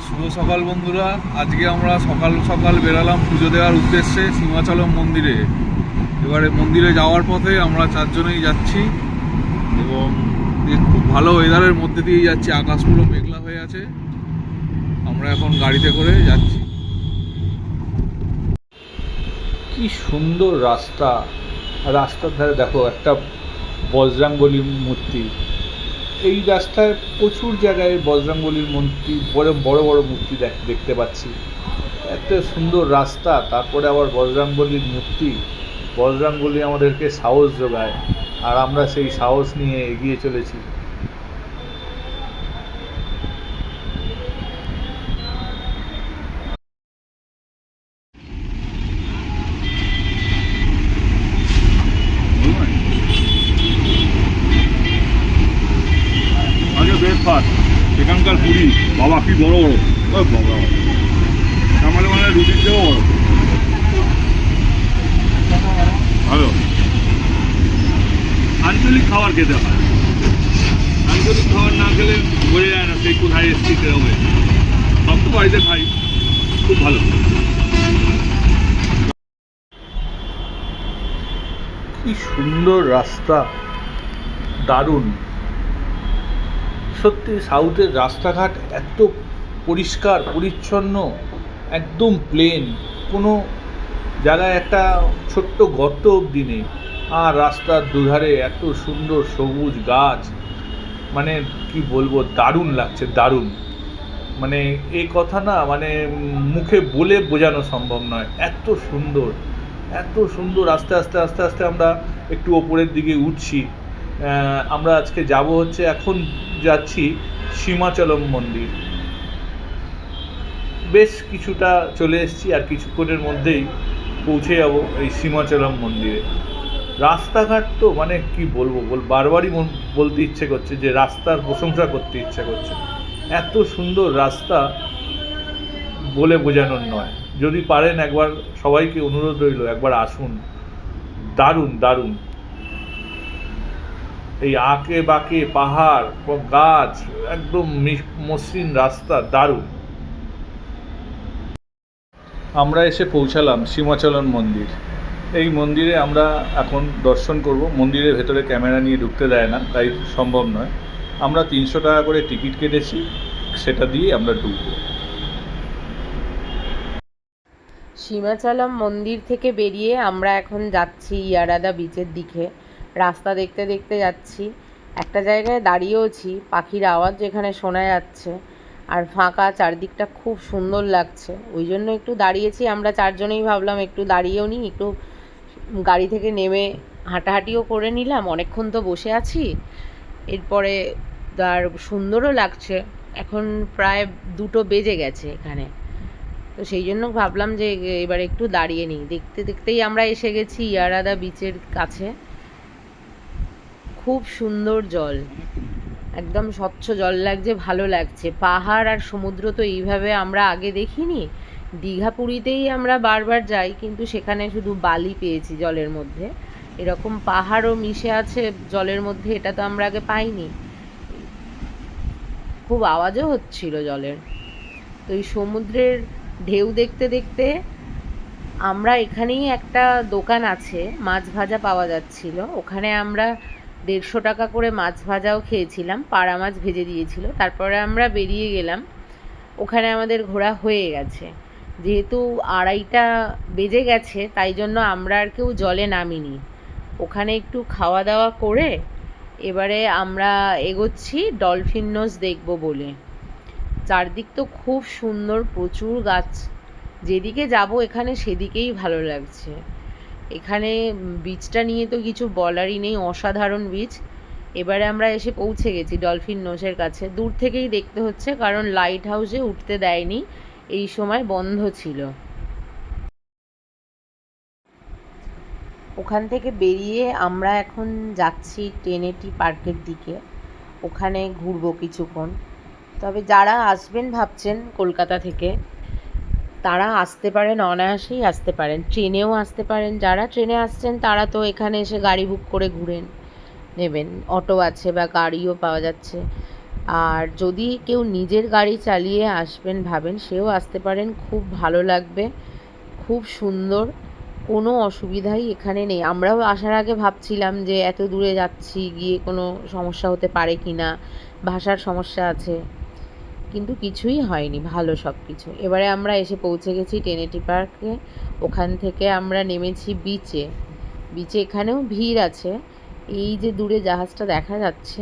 শুভ সকাল বন্ধুরা। আজকে আমরা সকাল সকাল বেরালাম পুজো দেওয়ার উদ্দেশ্যে সীমাচলম মন্দিরে। এবারে মন্দিরে যাওয়ার পথে আমরা চারজনেই যাচ্ছি এবং খুব ভালো ওয়েদারের মধ্যে দিয়েই যাচ্ছি। আকাশ পুরো মেঘলা হয়ে আছে। আমরা এখন গাড়িতে করে যাচ্ছি। কি সুন্দর রাস্তা, রাস্তার ধারে দেখো একটা বজরংবলী মূর্তি। এই রাস্তায় প্রচুর জায়গায় বজরংবলীর মূর্তি, বড় বড় বড় মূর্তি দেখতে পাচ্ছি। এত সুন্দর রাস্তা, তারপরে আবার বজরংবলীর মূর্তি। বজরংবলী আমাদেরকে সাহস যোগায়, আর আমরা সেই সাহস নিয়ে এগিয়ে চলেছি। আগে ব্রেকফাস্ট, এখানকার পুরি বাবা কি বড় বড়, বাবা আমাদের মানে রুটির চেয়েও বড়। ভালো আঞ্চলিক খাবার খেতে হয়। আঞ্চলিক খাবার না খেলে বোঝা যায় না সেই কোথায় এসছি হবে। সব তো বাড়িতে খাই, খুব ভালো। কি সুন্দর রাস্তা, দারুণ। সত্যি সাউথের রাস্তাঘাট এত পরিষ্কার পরিচ্ছন্ন, একদম প্লেন, কোনো জায়গায় একটা ছোট্ট গর্ত অবধি নেই। আর রাস্তার দুধারে এত সুন্দর সবুজ গাছ, মানে কি বলবো, দারুণ লাগছে, দারুণ। মানে এই কথা না, মানে মুখে বলে বোঝানো সম্ভব নয়। এত সুন্দর, এত সুন্দর। আস্তে আস্তে আস্তে আস্তে আমরা একটু ওপরের দিকে উঠছি। আমরা আজকে যাব হচ্ছে, এখন যাচ্ছি সীমাচলম মন্দির। বেশ কিছুটা চলে এসেছি, আর কিছুক্ষণের মধ্যেই পৌঁছে যাব এই সীমাচলম মন্দিরে। রাস্তাঘাট তো মানে কি বলবো, বারবারই বলতে ইচ্ছে করছে যে রাস্তার প্রশংসা করতে ইচ্ছে করছে। এত সুন্দর রাস্তা, বলে বোঝানোর নয়। যদি পারেন একবার, সবাইকে অনুরোধ রইল, একবার আসুন। দারুণ দারুণ। এই আঁকে বাঁকে পাহাড়, গাছ, একদম মসৃণ রাস্তা, দারুণ। আমরা এসে পৌঁছালাম সীমাচলম মন্দির। এই মন্দিরে আমরা এখন দর্শন করব। মন্দিরের ভেতরে ক্যামেরা নিয়ে ঢুকতে দেয় না, তাই সম্ভব নয়। আমরা 300 টাকা করে টিকিট কেটেছি, সেটা দিয়ে আমরা ঢুকবো। সীমাচলম মন্দির থেকে বেরিয়ে আমরা এখন যাচ্ছি ইয়ারাদা বিচের দিকে। রাস্তা দেখতে দেখতে যাচ্ছি। একটা জায়গায় দাঁড়িয়েওছি, পাখির আওয়াজ যেখানে শোনা যাচ্ছে, আর ফাঁকা চারদিকটা খুব সুন্দর লাগছে। ওই জন্য একটু দাঁড়িয়েছি। আমরা চারজনেই ভাবলাম একটু দাঁড়িয়েও নিই, একটু গাড়ি থেকে নেমে হাঁটাহাঁটিও করে নিলাম। অনেকক্ষণ তো বসে আছি, এরপরে আর সুন্দরও লাগছে। এখন প্রায় 2টো বেজে গেছে এখানে, তো সেই জন্য ভাবলাম যে এবার একটু দাঁড়িয়ে নিই। দেখতে দেখতেই আমরা এসে গেছি ইয়ারাদা বিচের কাছে। খুব সুন্দর জল, একদম স্বচ্ছ জল লাগছে, ভালো লাগছে। পাহাড় আর সমুদ্র তো এইভাবে আমরা আগে দেখিনি। দীঘা পুরীতেই আমরা বারবার যাই, কিন্তু সেখানে শুধু বালি পেয়েছি জলের মধ্যে। এরকম পাহাড়ও মিশে আছে জলের মধ্যে, এটা তো আমরা আগে পাইনি। খুব আওয়াজও হচ্ছিল জলের। তো এই সমুদ্রের ঢেউ দেখতে দেখতে আমরা এখানেই, একটা দোকান আছে মাছ ভাজা পাওয়া যাচ্ছিল, ওখানে আমরা 150 টাকা করে মাছ ভাজাও খেয়েছিলাম। পাড়া মাছ ভেজে দিয়েছিল। তারপরে আমরা বেরিয়ে গেলাম। ওখানে আমাদের ঘোরা হয়ে গেছে। যেহেতু 2:30টা বেজে গেছে, তাই জন্য আমরা আর কেউ জলে নামিনি। ওখানে একটু খাওয়া দাওয়া করে এবারে আমরা এগোচ্ছি ডলফিন নোজ দেখব বলে। চারদিক তো খুব সুন্দর, প্রচুর গাছ। যেদিকে যাব এখানে সেদিকেই ভালো লাগছে। এখানে বীচটা নিয়ে তো কিছু বলারই নেই, অসাধারণ বীচ। এবারে আমরা এসে পৌঁছে গেছি ডলফিন নোজের কাছে। দূর থেকেই দেখতে হচ্ছে, কারণ লাইট হাউসে উঠতে দেয়নি, এই সময় বন্ধ ছিল। ওখান থেকে বেরিয়ে আমরা এখন যাচ্ছি টেনেটি পার্কের দিকে। ওখানে ঘুরবো কিছুক্ষণ। তবে যারা আসবেন ভাবছেন কলকাতা থেকে, তারা আসতে পারেন, অনায়াসেই আসতে পারেন। ট্রেনেও আসতে পারেন। যারা ট্রেনে আসছেন তারা তো এখানে এসে গাড়ি বুক করে ঘুরে নেবেন। অটো আছে বা গাড়িও পাওয়া যাচ্ছে। আর যদি কেউ নিজের গাড়ি চালিয়ে আসবেন ভাবেন, সেও আসতে পারেন, খুব ভালো লাগবে, খুব সুন্দর, কোনো অসুবিধাই এখানে নেই। আমরাও আসার আগে ভাবছিলাম যে এত দূরে যাচ্ছি, গিয়ে কোনো সমস্যা হতে পারে কি না, ভাষার সমস্যা আছে, কিন্তু কিছুই হয়নি, ভালো সব কিছু। এবারে আমরা এসে পৌঁছে গেছি টেনেটি পার্কে। ওখান থেকে আমরা নেমেছি বিচে। বিচে এখানেও ভিড় আছে। এই যে দূরে জাহাজটা দেখা যাচ্ছে,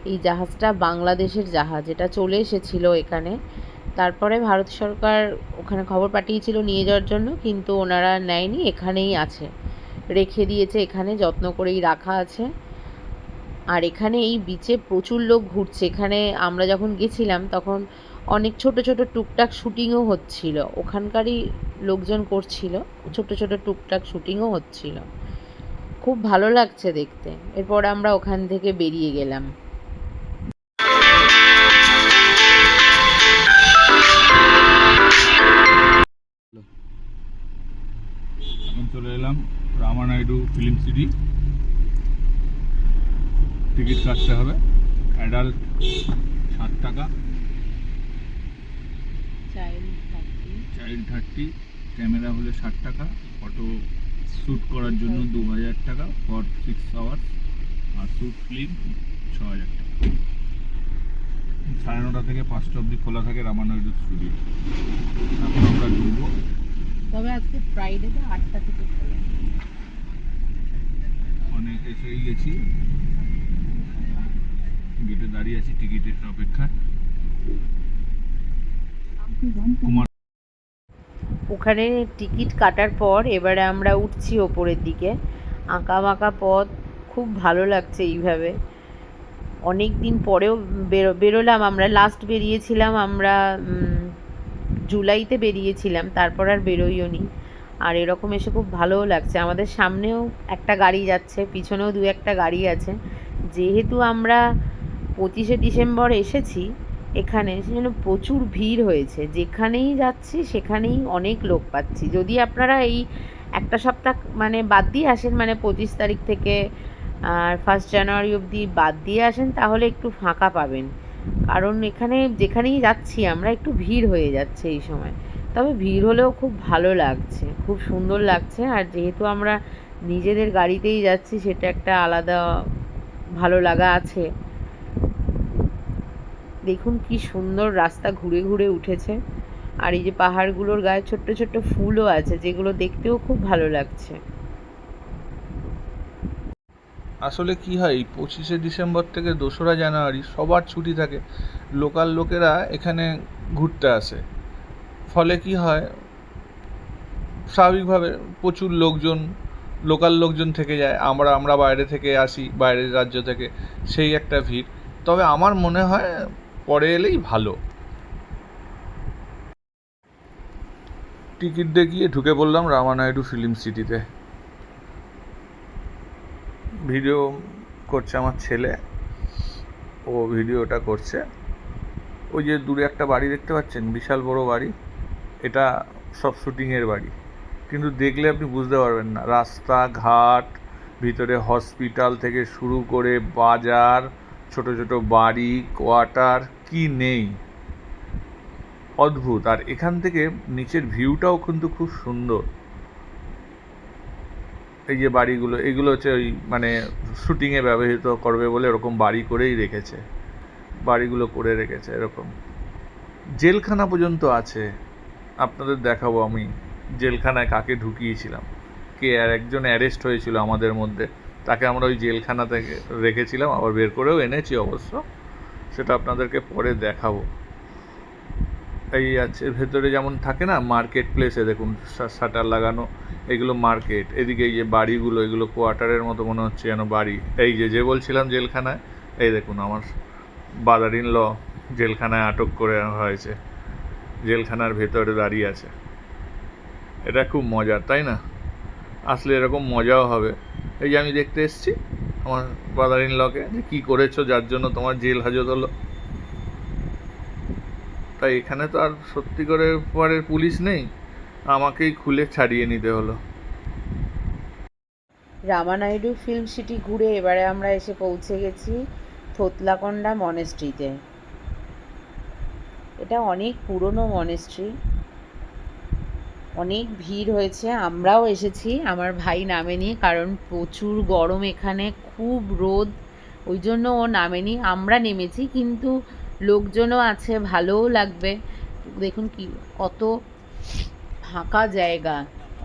এই জাহাজটা বাংলাদেশের জাহাজ, এটা চলে এসেছিল এখানে। তারপরে ভারত সরকার ওখানে খবর পাঠিয়েছিল নিয়ে যাওয়ার জন্য, কিন্তু ওনারা নেয়নি, এখানেই আছে, রেখে দিয়েছে, এখানে যত্ন করেই রাখা আছে। আর এখানে এই বিচে প্রচুর লোক ঘুরছে। এখানে আমরা যখন গেছিলাম তখন অনেক ছোট ছোট টুকটাক শুটিংও হচ্ছিল, ওখানকারই লোকজন করছিল, ছোট ছোট টুকটাক শুটিংও হচ্ছিল, খুব ভালো লাগছে দেখতে। এরপর আমরা ওখান থেকে বেরিয়ে গেলাম। এখন চলে এলাম রামানাইডু ফিল্ম সিটি। টিকিট কাটতে হবে, অ্যাডাল্ট 60 টাকা, চাইল্ড 30, ক্যামেরা হলে 60 টাকা, ফটো শ্যুট করার জন্য 2000 টাকা ফর 6 আওয়ার্স, আর শ্যুট ফিল্ম 6000 টাকা। 9:30 থেকে 5টা অবধি খোলা থাকে রামানাইডু স্টুডিও। এখন আমরা ঢুকবো। তবে আজকে ফ্রাইডেতে 8টা থেকে খোলে। অনেক এসেই গেছি, গেটে দাঁড়িয়ে আছি টিকিটের অপেক্ষায়। ওখানে টিকিট কাটার পর এবারে আমরা উঠছি ওপরের দিকে, আঁকা বাঁকা পথ, খুব ভালো লাগছে এইভাবে। অনেক দিন পরেও বেরোলাম আমরা, লাস্ট বেরিয়েছিলাম আমরা জুলাইতে বেরিয়েছিলাম, তারপর আর বেরোইও নি। আর এরকম এসে খুব ভালোও লাগছে। আমাদের সামনেও একটা গাড়ি যাচ্ছে, পিছনেও 2-1টা গাড়ি আছে। যেহেতু আমরা 25শে ডিসেম্বর এসেছি এখানে, সেজন্য প্রচুর ভিড় হয়েছে, যেখানেই যাচ্ছি সেখানেই অনেক লোক পাচ্ছি। যদি আপনারা এই একটা সপ্তাহ মানে বাদ দিয়ে আসেন, মানে 25 তারিখ থেকে আর 1 জানুয়ারি অবধি বাদ দিয়ে আসেন, তাহলে একটু ফাঁকা পাবেন। কারণ এখানে যেখানেই যাচ্ছি আমরা একটু ভিড় হয়ে যাচ্ছে এই সময়। তবে ভিড় হলেও খুব ভালো লাগছে, খুব সুন্দর লাগছে। আর যেহেতু আমরা নিজেদের গাড়িতেই যাচ্ছি, সেটা একটা আলাদা ভালো লাগা আছে। দেখুন কি সুন্দর রাস্তা ঘুরে ঘুরে উঠেছে। আর এই যে পাহাড়গুলোর গায়ে ছোট্ট ছোট্ট ফুলও আছে, যেগুলো দেখতেও খুব ভালো লাগছে। আসলে কি হয়, 25শে ডিসেম্বর থেকে 2রা জানুয়ারি সবার ছুটি থাকে, লোকাল লোকেরা এখানে ঘুরতে আসে। ফলে কি হয়, স্বাভাবিকভাবে প্রচুর লোকজন, লোকাল লোকজন থেকে যায়, আমরা বাইরে থেকে আসি, বাইরের রাজ্য থেকে, সেই একটা ভিড়। তবে আমার মনে হয় পরে এলেই ভালো। টিকিট দেখিয়ে ঢুকে পড়লাম রামানাইডু ফিল্ম সিটিতে। ভিডিও করছে আমার ছেলে, ও ভিডিওটা করছে। ওই যে দূরে একটা বাড়ি দেখতে পাচ্ছেন, বিশাল বড় বাড়ি, এটা সব শুটিংয়ের বাড়ি। কিন্তু দেখলে আপনি বুঝতে পারবেন না, রাস্তাঘাট, ভিতরে হসপিটাল থেকে শুরু করে বাজার, ছোট ছোট বাড়ি, কোয়ার্টার, কি নেই, অদ্ভুত। আর এখান থেকে নিচের ভিউটাও কিন্তু খুব সুন্দর। এই যে বাড়িগুলো, এগুলো হচ্ছে ওই মানে শুটিংয়ে ব্যবহৃত করবে বলে এরকম বাড়ি করেই রেখেছে, বাড়িগুলো করে রেখেছে এরকম। জেলখানা পর্যন্ত আছে, আপনাদের দেখাবো আমি জেলখানায় কাকে ঢুকিয়েছিলাম, কে আর একজন অ্যারেস্ট হয়েছিল আমাদের মধ্যে, তাকে আমরা ওই জেলখানা থেকে রেখেছিলাম, আবার বের করেও এনেছি অবশ্য, সেটা আপনাদেরকে পরে দেখাবো। এই আছে ভেতরে যেমন থাকে না মার্কেট প্লেসে, দেখুন শাটার লাগানো, এগুলো মার্কেট। এদিকে এই যে বাড়িগুলো, এগুলো কোয়ার্টারের মতো মনে হচ্ছে যেন বাড়ি। এই যে বলছিলাম জেলখানায়, এই দেখুন আমার বাদার ইন ল জেলখানায় আটক করে হয়েছে, জেলখানার ভেতরে দাঁড়িয়ে আছে। এটা খুব মজার, তাই না? আসলে এরকম মজাও হবে। এই যে আমি দেখতে এসেছি আমার বাদার ইন লকে, যে কী করেছো যার জন্য তোমার জেল হাজত হলো। তাই এখানে তো আর সত্যি করে পরের পুলিশ নেই, আমাকেই খুলে ছাড়িয়ে নিতে হলো। রামানাইডু ফিল্ম সিটি ঘুরে এবারে আমরা এসে পৌঁছে গেছি থোতলাকোন্ডা মনেস্ট্রিতে। এটা অনেক পুরনো মনেস্ট্রি, অনেক ভিড় হয়েছে। আমরাও এসেছি, আমার ভাই নামেনি, কারণ প্রচুর গরম এখানে, খুব রোদ, ওই জন্য ও নামেনি। আমরা নেমেছি, কিন্তু লোকজনও আছে, ভালোও লাগবে। দেখুন কি কত ফাঁকা জায়গা,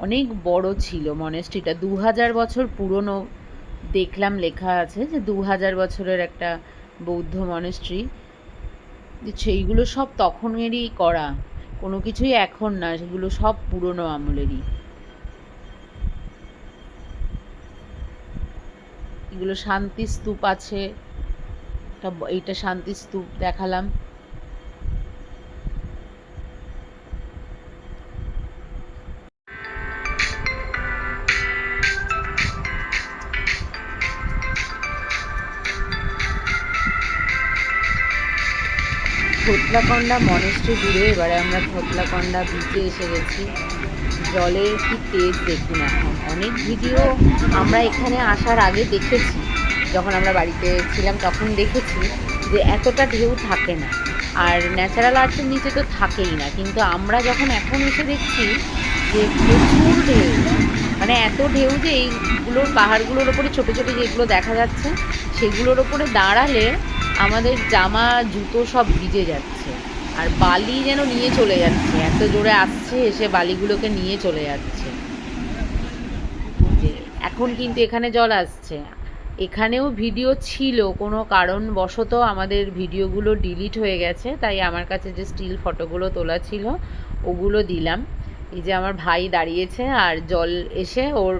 অনেক বড় ছিল মনেস্ট্রিটা, 2000 বছর পুরনো। দেখলাম লেখা আছে যে 2000 বছরের একটা বৌদ্ধ মনেস্ট্রি। সেইগুলো সব তখনেরই করা, কোনো কিছুই এখন না, সেগুলো সব পুরনো আমলেরই। এগুলো শান্তি স্তূপ আছে, এইটা শান্তি স্তূপ দেখালাম। থোতলাকন্ডা মনেস্ট্রি দূরে, এবারে আমরা থোতলাকন্ডা বিচে এসে গেছি। জলের কি তেজ দেখুন এখন। অনেক ভিডিও আমরা এখানে আসার আগে দেখেছি, যখন আমরা বাড়িতে ছিলাম তখন দেখেছি যে এতটা ঢেউ থাকে না, আর ন্যাচারাল আর্টের নিচে তো থাকেই না। কিন্তু আমরা যখন এখন এসে দেখছি যে প্রচুর ঢেউ, মানে এত ঢেউ যে এইগুলোর পাহাড়গুলোর ওপরে ছোটো ছোটো যেগুলো দেখা যাচ্ছে, সেগুলোর ওপরে দাঁড়ালে আমাদের জামা জুতো সব ভিজে যাচ্ছে, আর বালি যেন নিয়ে চলে যাচ্ছে, এত জোরে আসছে, এসে বালিগুলোকে নিয়ে চলে যাচ্ছে। যে এখন কিন্তু এখানে জল আসছে। এখানেও ভিডিও ছিল, কোনো কারণবশত আমাদের ভিডিওগুলো ডিলিট হয়ে গেছে, তাই আমার কাছে যে স্টিল ফটোগুলো তোলা ছিল ওগুলো দিলাম। এই যে আমার ভাই দাঁড়িয়েছে, আর জল এসে ওর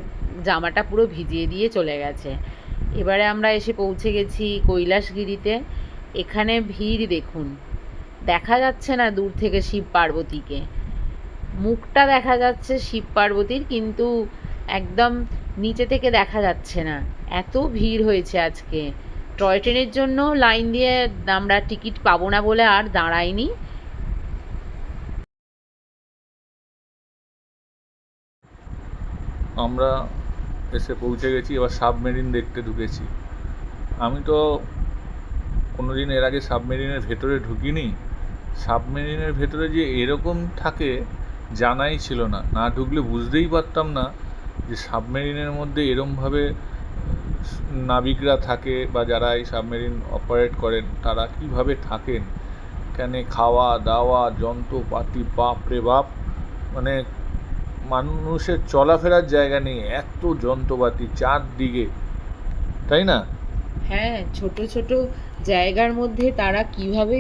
জামাটা পুরো ভিজিয়ে দিয়ে চলে গেছে। এবারে আমরা এসে পৌঁছে গেছি কৈলাসগিরিতে। এখানে ভিড় দেখুন, দেখা যাচ্ছে না দূর থেকে শিব পার্বতীকে, মুখটা দেখা যাচ্ছে শিব পার্বতীর, কিন্তু একদম নিচে থেকে দেখা যাচ্ছে না। এত ভিড় হয়েছে আজকে। টয় ট্রেনের জন্য লাইন দিয়ে আমরা টিকিট পাবো না বলে আর দাঁড়াইনি। আমরা এসে পৌঁছে গেছি, এবার সাবমেরিন দেখতে ঢুকেছি। আমি তো কোনোদিন এর আগে সাবমেরিনের ভেতরে ঢুকিনি। সাবমেরিনের ভেতরে যে এরকম থাকে জানাই ছিল না, না ঢুকলে বুঝতেই পারতাম না যে সাবমেরিনের মধ্যে এরমভাবে নাবিকরা থাকে, বা যারা এই সাবমেরিন অপারেট করেন তারা কিভাবে থাকেন। এখানে খাওয়া দাওয়া যন্ত্রপাতি, বাপ রে বাপ, মানে মানুষের চলাফেরার জায়গা নেই, এত যন্ত্রপাতি চারদিকে, তাই না? হ্যাঁ, ছোট ছোট জায়গার মধ্যে তারা কিভাবে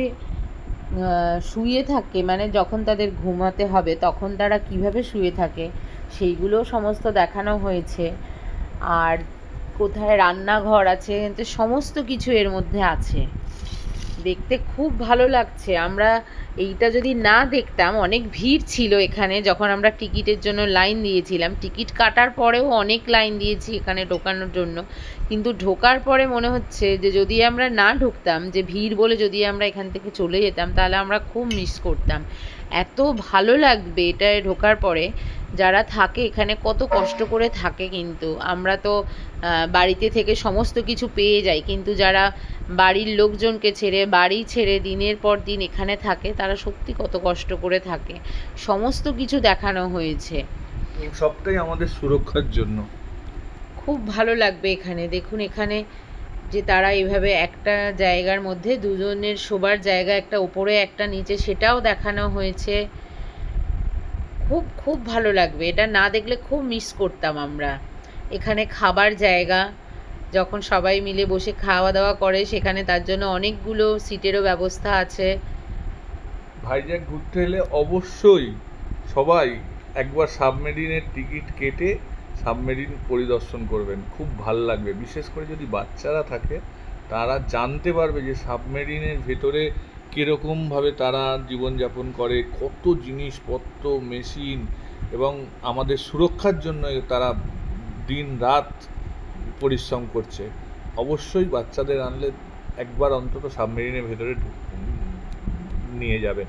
শুয়ে থাকে, মানে যখন তাদের ঘুমাতে হবে তখন তারা কিভাবে শুয়ে থাকে সেইগুলো সমস্ত দেখানো হয়েছে। আর কোথায় রান্নাঘর আছে, সমস্ত কিছু এর মধ্যে আছে। দেখতে খুব ভালো লাগছে। আমরা এইটা যদি না দেখতাম, অনেক ভিড় ছিল এখানে যখন আমরা টিকিটের জন্য লাইন দিয়েছিলাম, টিকিট কাটার পরেও অনেক লাইন দিয়েছি এখানে ঢোকানোর জন্য, কিন্তু ঢোকার পরে মনে হচ্ছে যে যদি আমরা না ঢুকতাম, যে ভিড় বলে যদি আমরা এখান থেকে চলে যেতাম, তাহলে আমরা খুব মিস করতাম। এত ভালো লাগবে এটায় ঢোকার পরে। যারা থাকে এখানে কত কষ্ট করে থাকে, কিন্তু আমরা তো বাড়িতে থেকে সমস্ত কিছু পেয়ে যাই, কিন্তু যারা বাড়ির লোকজনকে ছেড়ে, বাড়ি ছেড়ে দিনের পর দিন এখানে থাকে, তারা সত্যি কত কষ্ট করে থাকে। সমস্ত কিছু দেখানো হয়েছে। সবটাই আমাদের সুরক্ষার জন্য। খুব ভালো লাগবে এখানে। দেখুন এখানে যে তারা এইভাবে একটা জায়গার মধ্যে দুজনের শোবার জায়গা, একটা ওপরে একটা নিচে, সেটাও দেখানো হয়েছে। খুব খুব ভালো লাগবে, এটা না দেখলে খুব মিস করতাম আমরা। এখানে খাবার জায়গা, যখন সবাই মিলে বসে খাওয়া দাওয়া করে, সেখানে তার জন্য অনেকগুলো সিটেরও ব্যবস্থা আছে। ভাইজ্যাক ঘুরতে এলে অবশ্যই সবাই একবার সাবমেরিনের টিকিট কেটে সাবমেরিন পরিদর্শন করবেন, খুব ভাল লাগবে। বিশেষ করে যদি বাচ্চারা থাকে, তারা জানতে পারবে যে সাবমেরিনের ভেতরে কীরকমভাবে তারা জীবনযাপন করে, কত জিনিসপত্র, মেশিন, এবং আমাদের সুরক্ষার জন্য তারা দিন রাত পরিশ্রম করছে। অবশ্যই বাচ্চাদের আনলে একবার অন্তত সাবমেরিনের ভেতরে নিয়ে যাবেন।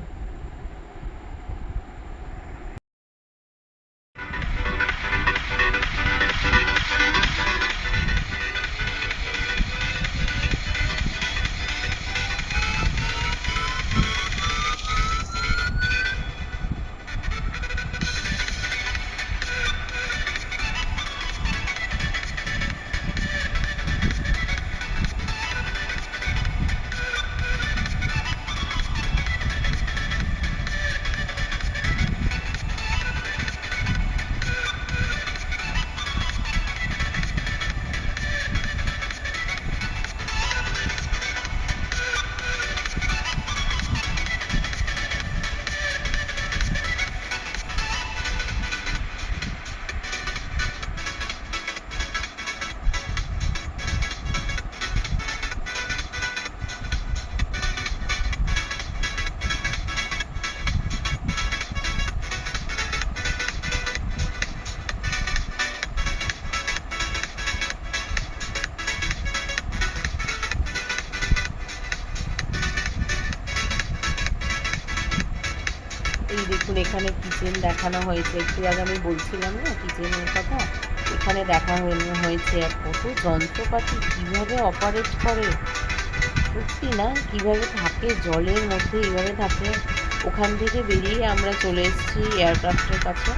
এই দেখুন এখানে কিচেন দেখানো হয়েছে, একটু আগে আমি বলছিলাম না কিচেনের কথা, এখানে হয়েছে। আর কত যন্ত্রপাতি কিভাবে অপারেট করে, সত্যি না কিভাবে থাকে জলের মধ্যে, এইভাবে থাকে। ওখান থেকে বেরিয়ে আমরা চলে এসেছি এয়ারক্রাফটের কাছে।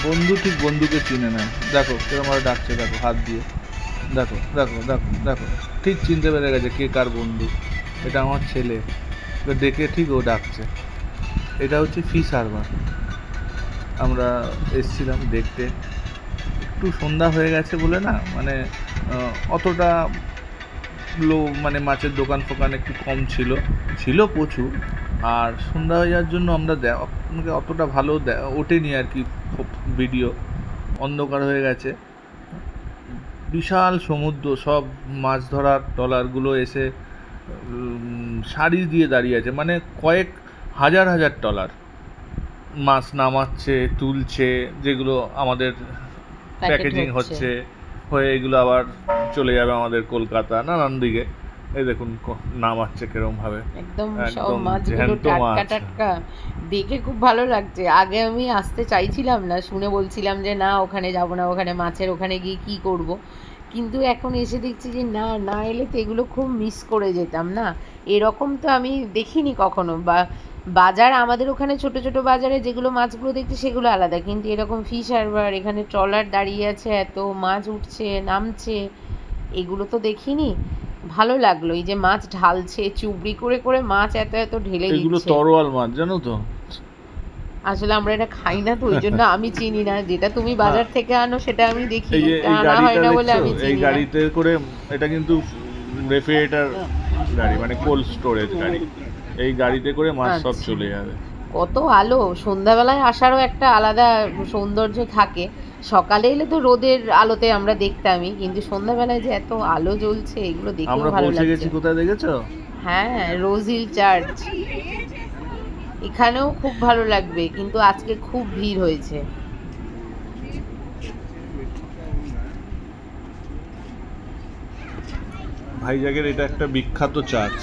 বন্ধু ঠিক বন্ধুকে চিনে না, দেখো কিরকম ভাবে ডাকছে, দেখো হাত দিয়ে, দেখো দেখো দেখো দেখো, ঠিক চিনতে পেরে গেছে কে কার বন্ধু। এটা আমার ছেলে, ওকে ডেকে ঠিক ও ডাকছে। এটা হচ্ছে ফিশ হারবার, আমরা এসছিলাম দেখতে। একটু সন্ধ্যা হয়ে গেছে বলে না, মানে অতটা মানে মাছের দোকান ফোকান একটু কম ছিল, ছিল প্রচুর। আর সন্ধ্যা হয়ে যাওয়ার জন্য আমরা আপনাকে অতটা ভালো ওঠেনি আর কি ভিডিও, অন্ধকার হয়ে গেছে। বিশাল সমুদ্র, সব মাছ ধরার ট্রলারগুলো এসে সারি দিয়ে দাঁড়িয়ে আছে, মানে কয়েক হাজার হাজার ট্রলার মাছ নামাচ্ছে, তুলছে, যেগুলো আমাদের প্যাকেজিং হচ্ছে, হয়ে এগুলো আবার চলে যাবে আমাদের কলকাতা নানান দিকে। এই দেখুন নামাচ্ছে কিরকম ভাবে, একদম সব মাছগুলো টাটকা টাটকা, দেখে খুব ভালো লাগছে। আগে আমি আসতে চাইছিলাম না, শুনে বলছিলাম যে না ওখানে যাব না, ওখানে মাছের ওখানে গিয়ে কি করব, কিন্তু এখন এসে দেখছি যে না না এলে তো এগুলো খুব মিস করে যেতাম না। এরকম তো আমি দেখিনি কখনো। বা বাজার আমাদের ওখানে ছোট ছোট বাজারে যেগুলো মাছগুলো দেখছি সেগুলো আলাদা, কিন্তু এরকম ফিশ হারবার, এখানে ট্রলার দাঁড়িয়ে আছে, এত মাছ উঠছে নামছে, এগুলো তো দেখিনি। ভালো লাগলো এই যে মাছ ঢালছে, চুবড়ি করে করে মাছ এত এত ঢেলে দিচ্ছে। এগুলো তরোয়াল মাছ জানো তো, আসলে আমরা এটা খাই না তো ওই জন্য আমি চিনি না, যেটা তুমি বাজার থেকে আনো সেটা আমি দেখি, এই যে এই আনা হয় না বলে আমি এই চিনি না। গাড়িতে করে, এটা কিন্তু রেফ্রিজারেটর গাড়ি, মানে কোল্ড স্টোরেজ গাড়ি, এই গাড়িতে করে মাছ সব আচ্ছা। চলে যাবে। কত আলো, সন্ধ্যাবেলায় আসারও একটা আলাদা সৌন্দর্য থাকে। সকালে এলে তো রোদের আলোতে আমরা দেখতামই, কিন্তু সন্ধ্যাবেলায় যে এত আলো জ্বলছে এগুলো দেখেও আমরা ভালো পৌঁছে গেছি লাগছে। কোথায় দেখেছো? হ্যাঁ, রোজ হিল চার্চ, এখানেও খুব ভালো লাগবে, কিন্তু আজকে খুব ভিড় হয়েছে। ভাইজাগের এটা একটা বিখ্যাত চার্চ।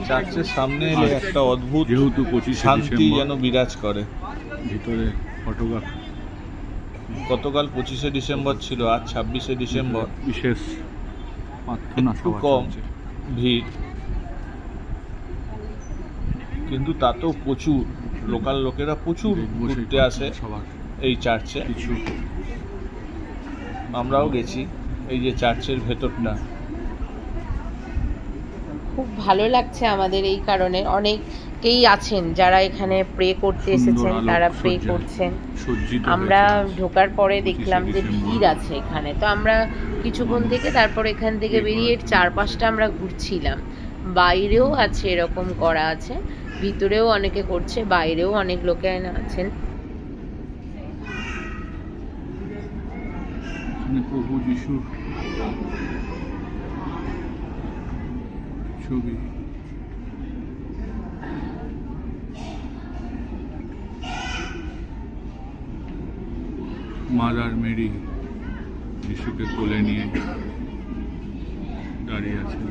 চার্চের সামনে এলে একটা অদ্ভুত যেহেতু 25 শান্তি যেন বিরাজ করে। ভিতরে ফটোগ্রাফ গতকাল 25শে ডিসেম্বর ছিল, আজ 26শে ডিসেম্বর, বিশেষ একটু কম ভিড়, কিন্তু তাতেও প্রচুর লোকাল লোকেরা প্রচুর ঘুরতে আসে এই চার্চে। কিছু আমরাও গেছি, এই যে চার্চের ভেতরটা খুব ভালো লাগছে আমাদের এই কারণে। অনেক অনেকেই আছেন যারা এখানে প্রে করতে এসেছেন, তারা প্রে করছেন। আমরা ঢোকার পরে দেখলাম যে ভিড় আছে এখানে, তো আমরা কিছুক্ষণ থেকে তারপর এখান থেকে বেরিয়ে চারপাশটা আমরা ঘুরছিলাম। বাইরেও আছে এরকম করা আছে, ভিতরেও অনেকে করছে, বাইরেও অনেক লোকে আছেন। প্রভু যিশুর ছবি। মাদার মেরি যিশুকে কোলে নিয়ে দাঁড়িয়ে আছেন।